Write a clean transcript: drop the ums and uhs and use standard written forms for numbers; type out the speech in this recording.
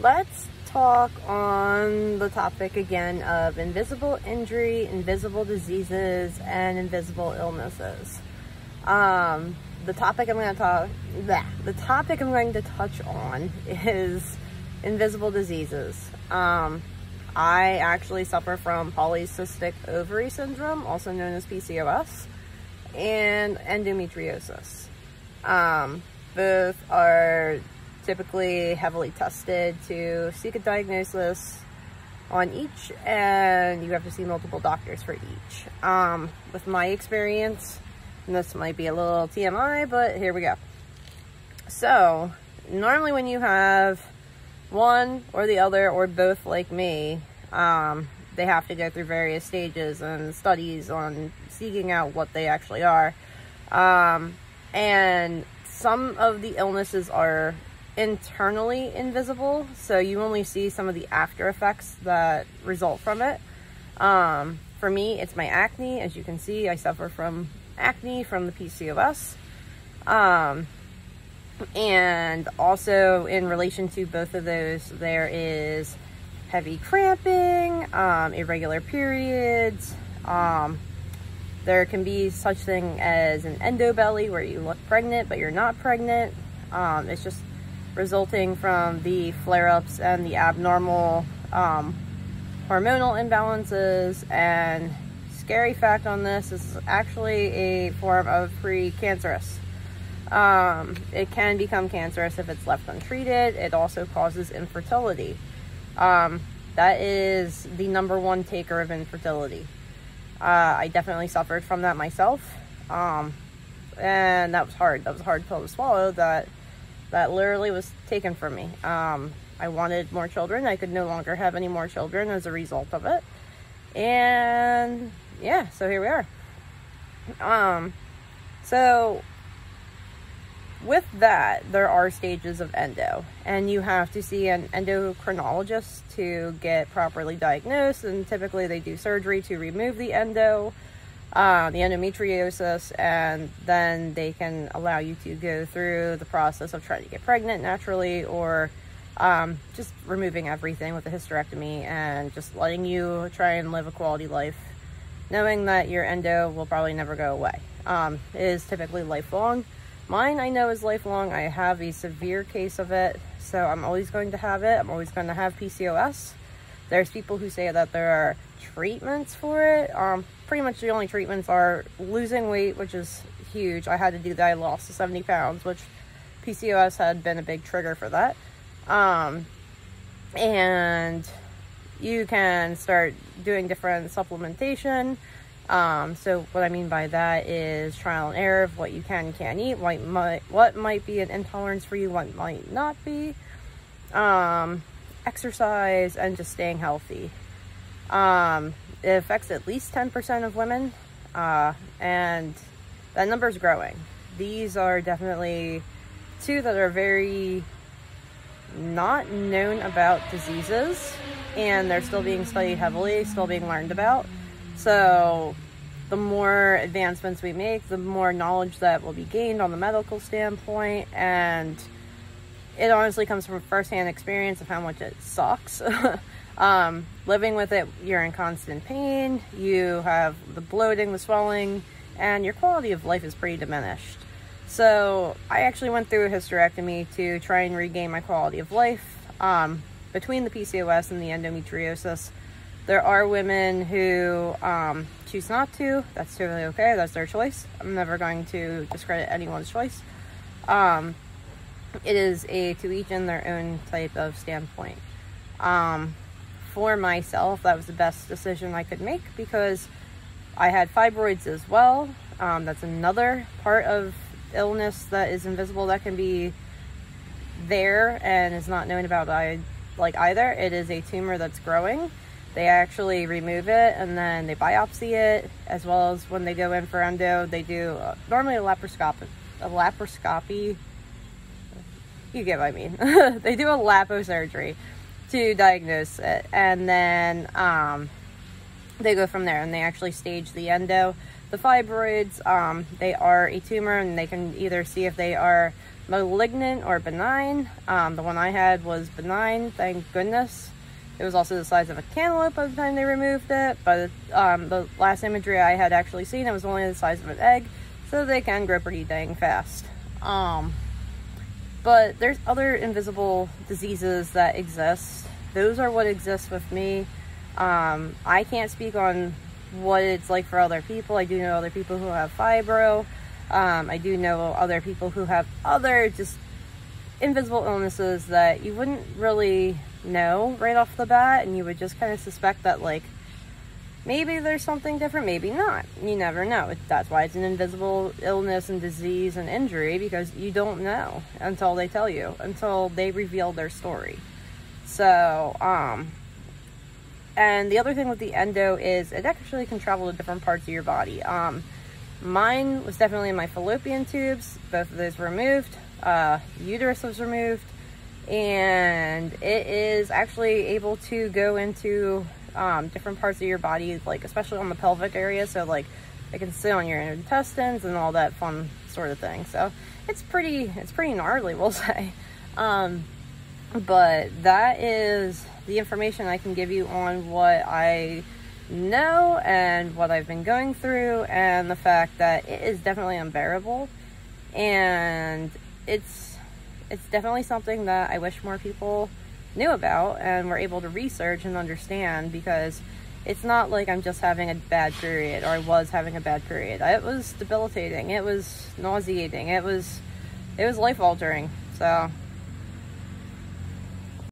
let's talk on the topic again of invisible injury, invisible diseases, and invisible illnesses. The topic I'm going to touch on is invisible diseases. I actually suffer from polycystic ovary syndrome, also known as PCOS, and endometriosis. Both are typically heavily tested to seek a diagnosis on each, and you have to see multiple doctors for each. With my experience, and this might be a little TMI, but here we go. So, normally when you have one or the other or both like me, they have to go through various stages and studies on seeking out what they actually are. And some of the illnesses are internally invisible, so you only see some of the after effects that result from it. For me, it's my acne. As you can see, I suffer from acne from the PCOS. And also in relation to both of those, there is heavy cramping, irregular periods. There can be such thing as an endo belly where you look pregnant but you're not pregnant. It's just resulting from the flare-ups and the abnormal hormonal imbalances. And scary fact on this is actually a form of pre-cancerous. It can become cancerous if it's left untreated. It also causes infertility. That is the #1 taker of infertility. I definitely suffered from that myself. And that was hard. That was a hard pill to swallow. That literally was taken from me. I wanted more children. I could no longer have any more children as a result of it. And yeah, so here we are. So with that, there are stages of endo, and you have to see an endocrinologist to get properly diagnosed, and typically they do surgery to remove the endo, the endometriosis, and then they can allow you to go through the process of trying to get pregnant naturally, or just removing everything with a hysterectomy and just letting you try and live a quality life, knowing that your endo will probably never go away. It is typically lifelong. Mine, I know, is lifelong. I have a severe case of it, so I'm always going to have it. I'm always going to have PCOS. There's people who say that there are treatments for it. Pretty much the only treatments are losing weight, which is huge. I had to do that. I lost 70 pounds, which PCOS had been a big trigger for that. And you can start doing different supplementation. So what I mean by that is trial and error of what you can and can't eat, what might be an intolerance for you, what might not be, exercise, and just staying healthy. It affects at least 10% of women, and that number is growing. These are definitely two that are very not known about diseases, and they're still being studied heavily, still being learned about. So the more advancements we make, the more knowledge that will be gained on the medical standpoint, and it honestly comes from firsthand experience of how much it sucks. Living with it, you're in constant pain, you have the bloating, the swelling, and your quality of life is pretty diminished. So I actually went through a hysterectomy to try and regain my quality of life. Between the PCOS and the endometriosis, there are women who choose not to. That's totally okay. That's their choice. I'm never going to discredit anyone's choice. It is a to each in their own type of standpoint. For myself, that was the best decision I could make because I had fibroids as well. That's another part of illness that is invisible that can be there and is not known about either. It is a tumor that's growing. They actually remove it and then they biopsy it, as well as when they go in for endo, they do normally a laparoscopy. You get what I mean. They do a liposurgery to diagnose it, and then they go from there and they actually stage the endo. The fibroids, they are a tumor, and they can either see if they are malignant or benign. The one I had was benign, thank goodness. It was also the size of a cantaloupe by the time they removed it, but the last imagery I had actually seen, it was only the size of an egg, so they can grow pretty dang fast. But there's other invisible diseases that exist. Those are what exists with me. I can't speak on what it's like for other people. I do know other people who have fibro. I do know other people who have other just invisible illnesses that you wouldn't really know right off the bat, and you would just kind of suspect that, like, maybe there's something different, maybe not. You never know. That's why it's an invisible illness and disease and injury, because you don't know until they tell you, until they reveal their story. So, and the other thing with the endo is it actually can travel to different parts of your body. Mine was definitely in my fallopian tubes. Both of those were removed. Uterus was removed. And it is actually able to go into different parts of your body, like especially on the pelvic area. So like it can sit on your intestines and all that fun sort of thing. So it's pretty gnarly, we'll say. But that is the information I can give you on what I know and what I've been going through, and the fact that it is definitely unbearable, and it's definitely something that I wish more people knew about and were able to research and understand, because it's not like I'm just having a bad period, or I was having a bad period. It was debilitating, it was nauseating, it was life altering. So